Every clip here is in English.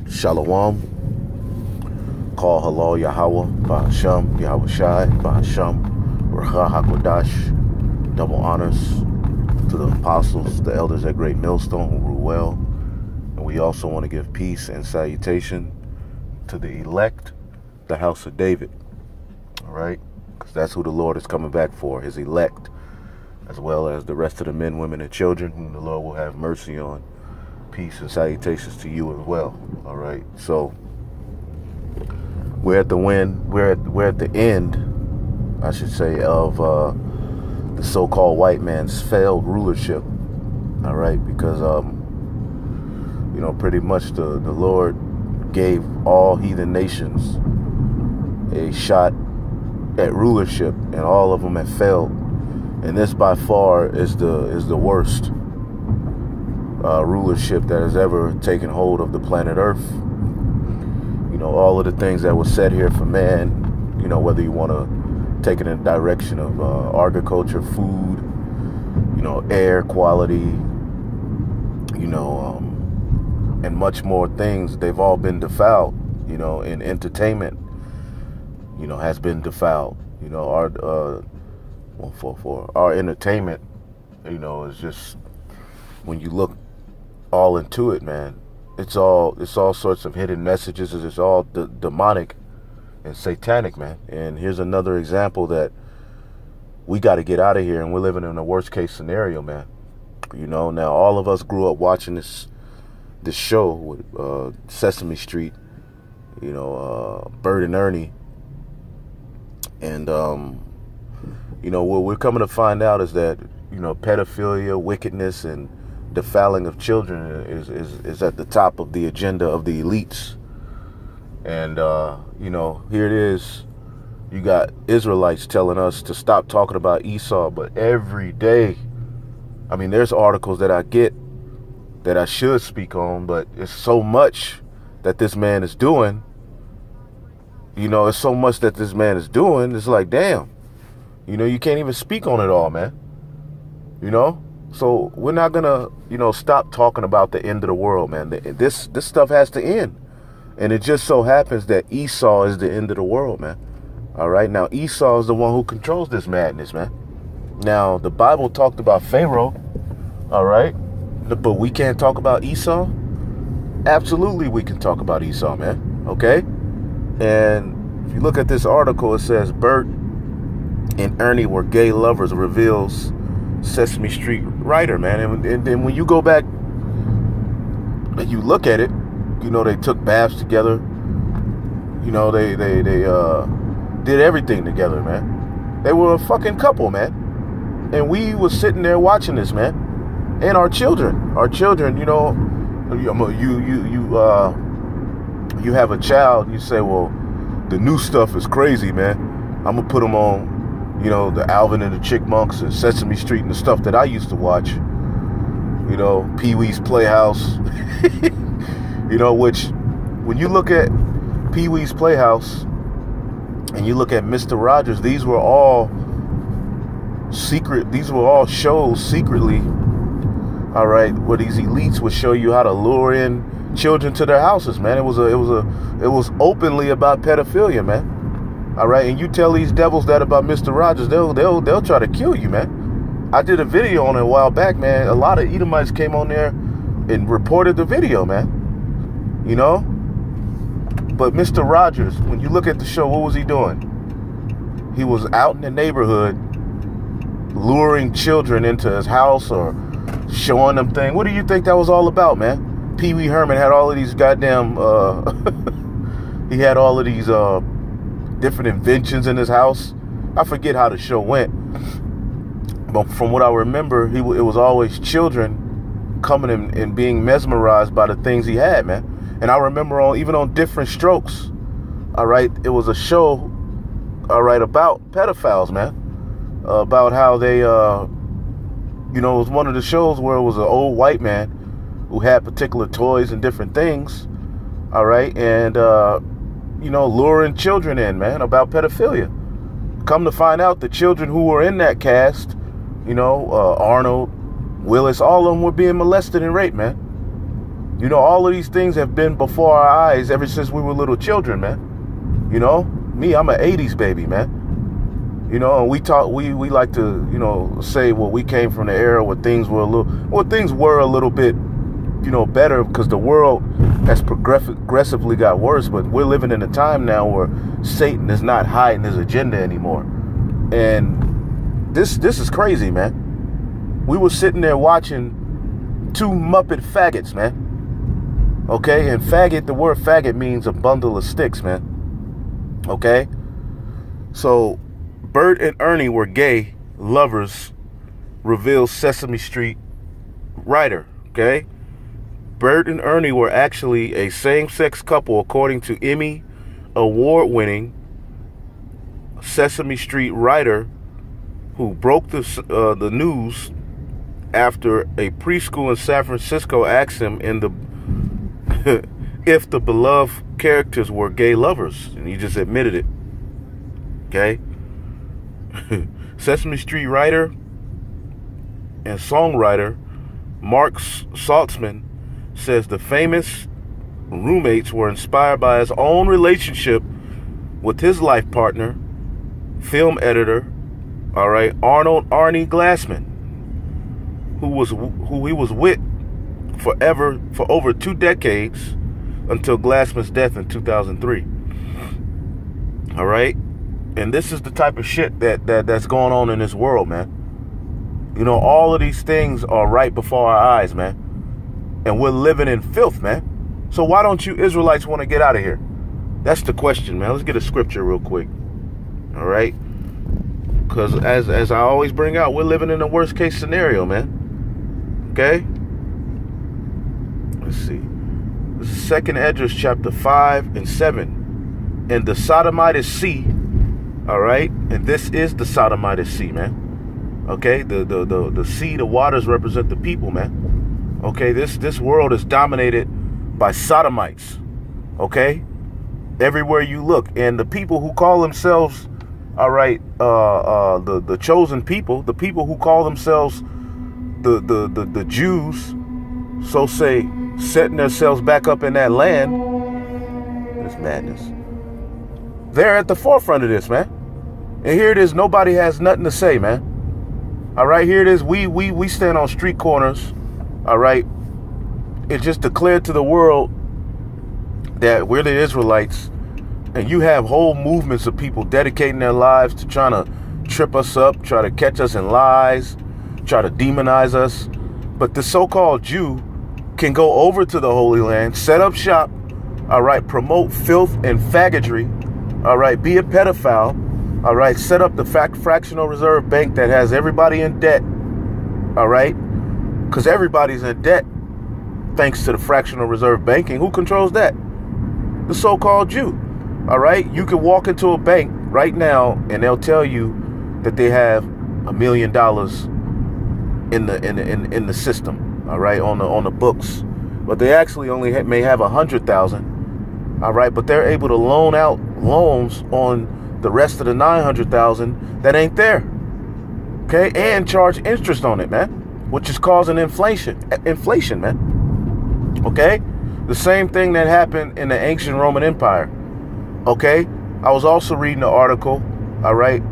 Shalom. Call halal Yahweh, Ba'asham, Yahweh Shai, Ba'asham, Racha HaKodash. Double honors to the apostles, the elders at Great Millstone who rule well. And we also want to give peace and salutation to the elect, the house of David. All right? Because that's who the Lord is coming back for, his elect, as well as the rest of the men, women, and children whom the Lord will have mercy on. Peace and salutations to you as well. All right? So we're at the end, I should say, of the so-called white man's failed rulership. All right? Because pretty much the Lord gave all heathen nations a shot at rulership, and all of them have failed. And this by far is the worst rulership that has ever taken hold of the planet Earth. All of the things that were said here for man, whether you want to take it in the direction of agriculture, food, air quality, and much more things, they've all been defiled, and entertainment, has been defiled. For our entertainment, is just, when you look all into it, man, it's all sorts of hidden messages. It's all demonic and satanic, man. And here's another example that we got to get out of here, and we're living in a worst case scenario, man. Now all of us grew up watching this show with Sesame Street, Bert and Ernie, and what we're coming to find out is that pedophilia, wickedness, and defiling of children is at the top of the agenda of the elites. And here it is. You got Israelites telling us to stop talking about Esau, but every day, there's articles that I get that I should speak on, but it's so much that this man is doing. It's so much that this man is doing. It's like, damn, you can't even speak on it all, man. So we're not gonna, stop talking about the end of the world, man. This stuff has to end. And it just so happens that Esau is the end of the world, man. All right. Now, Esau is the one who controls this madness, man. Now, the Bible talked about Pharaoh. All right. But we can't talk about Esau. Absolutely, we can talk about Esau, man. Okay. And if you look at this article, it says Bert and Ernie were gay lovers, reveals Sesame Street writer, man. And then when you go back and you look at it, they took baths together. They did everything together, man. They were a fucking couple, man. And we was sitting there watching this, man. And our children, you have a child, you say, well, the new stuff is crazy, man. I'm gonna put them on, the Alvin and the Chipmunks and Sesame Street and the stuff that I used to watch. Pee-wee's Playhouse. Which, when you look at Pee-wee's Playhouse and you look at Mr. Rogers, these were all shows secretly, all right, where these elites would show you how to lure in children to their houses, man. It was openly about pedophilia, man. All right, and you tell these devils that about Mr. Rogers, they'll try to kill you, man. I did a video on it a while back, man. A lot of Edomites came on there and reported the video, man. But Mr. Rogers, when you look at the show, what was he doing? He was out in the neighborhood luring children into his house or showing them things. What do you think that was all about, man? Pee Wee Herman had all of these goddamn he had all of these different inventions in his house. I forget how the show went, but from what I remember, it was always children coming and being mesmerized by the things he had, man. And I remember even on Different Strokes, all right, it was a show, all right, about pedophiles, man. About how they, it was one of the shows where it was an old white man who had particular toys and different things, all right, and, luring children in, man, about pedophilia. Come to find out, the children who were in that cast, Arnold, Willis, all of them were being molested and raped, man. You know, all of these things have been before our eyes ever since we were little children, man. You know, me, I'm an 80s baby, man. You know, and we like to, you know, say, well, we came from the era where things were a little bit, you know, better, because the world has progressively got worse. But we're living in a time now where Satan is not hiding his agenda anymore. And this is crazy, man. We were sitting there watching two Muppet faggots, man. Okay, and faggot, the word faggot means a bundle of sticks, man. Okay, so Bert and Ernie were gay lovers, reveals Sesame Street writer. Okay, Bert and Ernie were actually a same-sex couple, according to Emmy award-winning Sesame Street writer, who broke the news after a preschool in San Francisco asked him if the beloved characters were gay lovers, and he just admitted it. Okay. Sesame Street writer and songwriter Mark Saltzman says the famous roommates were inspired by his own relationship with his life partner, film editor, all right, Arnold Arnie Glassman, who he was with for over 2 decades, until Glassman's death in 2003. All right, and this is the type of shit that's going on in this world, man. You know, all of these things are right before our eyes, man, and we're living in filth, man. So why don't you Israelites want to get out of here? That's the question, man. Let's get a scripture real quick. All right, because as I always bring out, we're living in the worst case scenario, man. Okay, let's see. This is 2nd Esdras chapter 5 and 7. And the Sodomite sea, all right, and this is the Sodomite sea, man. Okay, the sea, the waters represent the people, man. Okay, this world is dominated by sodomites. Okay, everywhere you look, and the people who call themselves, all right, the chosen people, the people who call themselves the Jews, so say, setting themselves back up in that land. It's madness. They're at the forefront of this, man. And here it is, nobody has nothing to say, man. All right, here it is. We stand on street corners, all right. It just declared to the world that we're the Israelites, and you have whole movements of people dedicating their lives to trying to trip us up, try to catch us in lies, try to demonize us. But the so-called Jew can go over to the Holy Land, set up shop, all right, promote filth and faggotry, all right, be a pedophile, all right, set up the fractional reserve bank that has everybody in debt, all right, because everybody's in debt thanks to the fractional reserve banking. Who controls that? The so-called Jew, all right. You can walk into a bank right now and they'll tell you that they have $1 million in the system, all right, on the books, but they actually only may have 100,000, all right, but they're able to loan out loans on the rest of the 900,000 that ain't there, okay, and charge interest on it, man, which is causing inflation, man, okay. The same thing that happened in the ancient Roman Empire, okay. I was also reading the article, all right,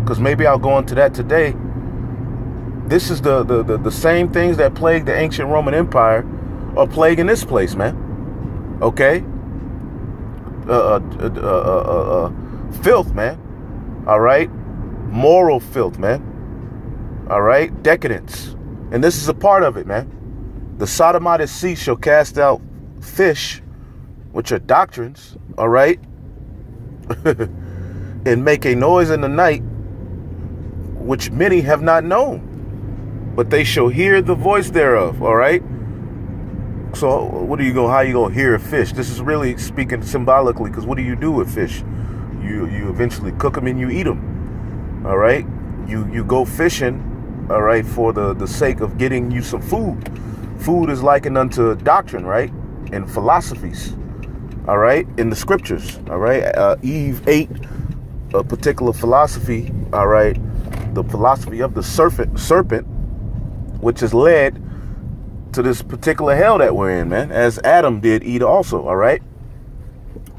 because maybe I'll go into that today. This is the same things that plagued the ancient Roman Empire are plaguing this place, man. Okay? Filth, man. All right? Moral filth, man. All right? Decadence. And this is a part of it, man. The Sodomite sea shall cast out fish, which are doctrines, all right? And make a noise in the night, which many have not known, but they shall hear the voice thereof, all right? So how you gonna hear a fish? This is really speaking symbolically, because what do you do with fish? You eventually cook them and you eat them, all right? You go fishing, all right, for the sake of getting you some food. Food is likened unto doctrine, right? And philosophies, all right? In the scriptures, all right? Eve ate a particular philosophy, all right? The philosophy of the serpent, which has led to this particular hell that we're in, man, as Adam did eat also, all right?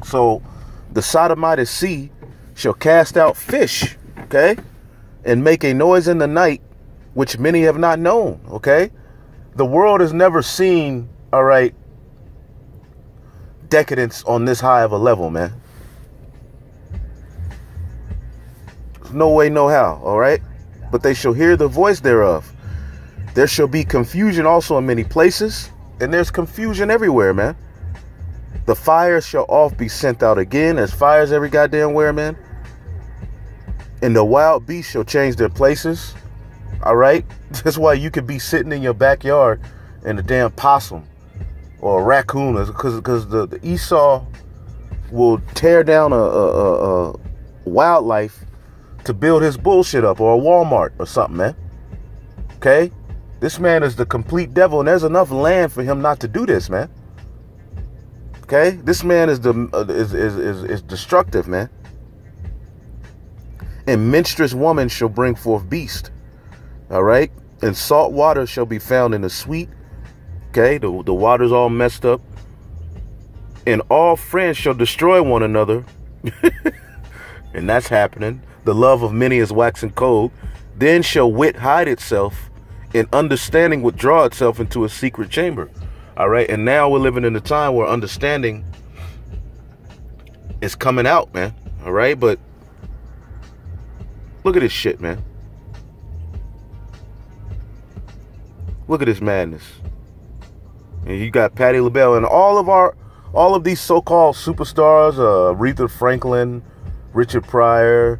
So the sodomite sea shall cast out fish, okay, and make a noise in the night, which many have not known, okay? The world has never seen, all right, decadence on this high of a level, man. There's no way, no how, all right? But they shall hear the voice thereof. There shall be confusion also in many places, and there's confusion everywhere, man. The fire shall oft be sent out again. There's fires every goddamn where, man. And the wild beasts shall change their places. All right? That's why you could be sitting in your backyard and a damn possum or a raccoon, because the Esau will tear down a wildlife to build his bullshit up, or a Walmart or something, man. Okay? This man is the complete devil, and there's enough land for him not to do this, man. Okay? This man is destructive, man. And menstruous woman shall bring forth beast. All right? And salt water shall be found in the sweet. Okay? The water's all messed up. And all friends shall destroy one another. And that's happening. The love of many is waxing cold. Then shall wit hide itself, and understanding withdraw itself into a secret chamber. All right? And now we're living in a time where understanding is coming out, man. All right? But look at this shit, man. Look at this madness. And you got Patti LaBelle and all of these so-called superstars, Aretha Franklin, Richard Pryor,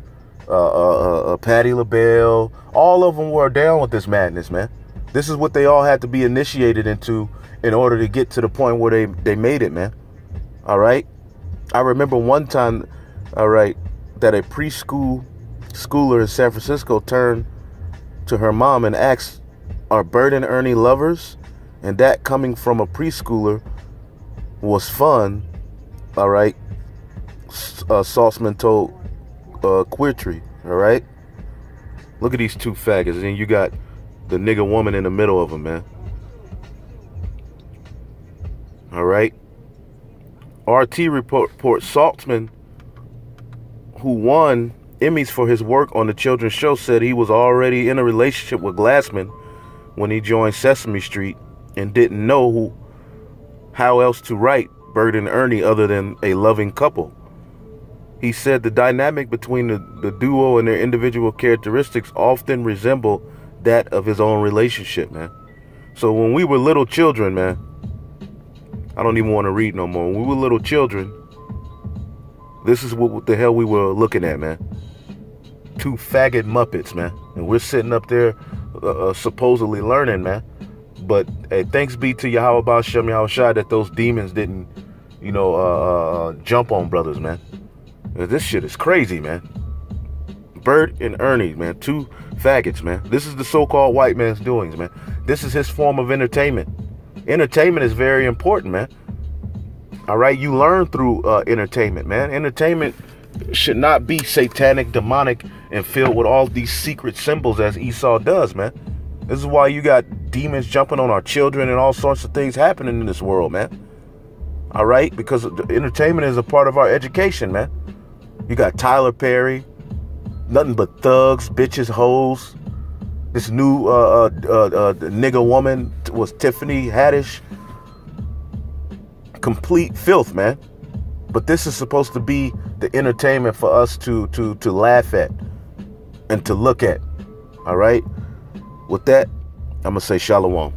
Patti LaBelle, all of them were down with this madness, man. This is what they all had to be initiated into in order to get to the point where they made it, man. All right? I remember one time, all right, that a schooler in San Francisco turned to her mom and asked, "Are Bert and Ernie lovers?" And that, coming from a preschooler, was fun. All right? Saltzman told Queertree. All right? Look at these two faggots. And then you got the nigga woman in the middle of them, man. All right? RT reports Saltzman, who won Emmys for his work on the children's show, said he was already in a relationship with Glassman when he joined Sesame Street and didn't know how else to write Bert and Ernie other than a loving couple. He said the dynamic between the duo and their individual characteristics often resemble that of his own relationship, man. So when we were little children, man, I don't even want to read no more. When we were little children, this is what the hell we were looking at, man. Two faggot Muppets, man. And we're sitting up there supposedly learning, man. But hey, thanks be to Yahweh Shem Yahushua that those demons didn't, jump on brothers, man. This shit is crazy, man. Bert and Ernie, man. Two faggots, man. This is the so-called white man's doings, man. This is his form of entertainment. Entertainment is very important, man. All right? You learn through entertainment, man. Entertainment should not be satanic, demonic, and filled with all these secret symbols as Esau does, man. This is why you got demons jumping on our children and all sorts of things happening in this world, man. All right? Because entertainment is a part of our education, man. You got Tyler Perry, nothing but thugs, bitches, hoes. This new nigga woman was Tiffany Haddish. Complete filth, man. But this is supposed to be the entertainment for us to laugh at and to look at. All right? With that, I'm going to say shalom.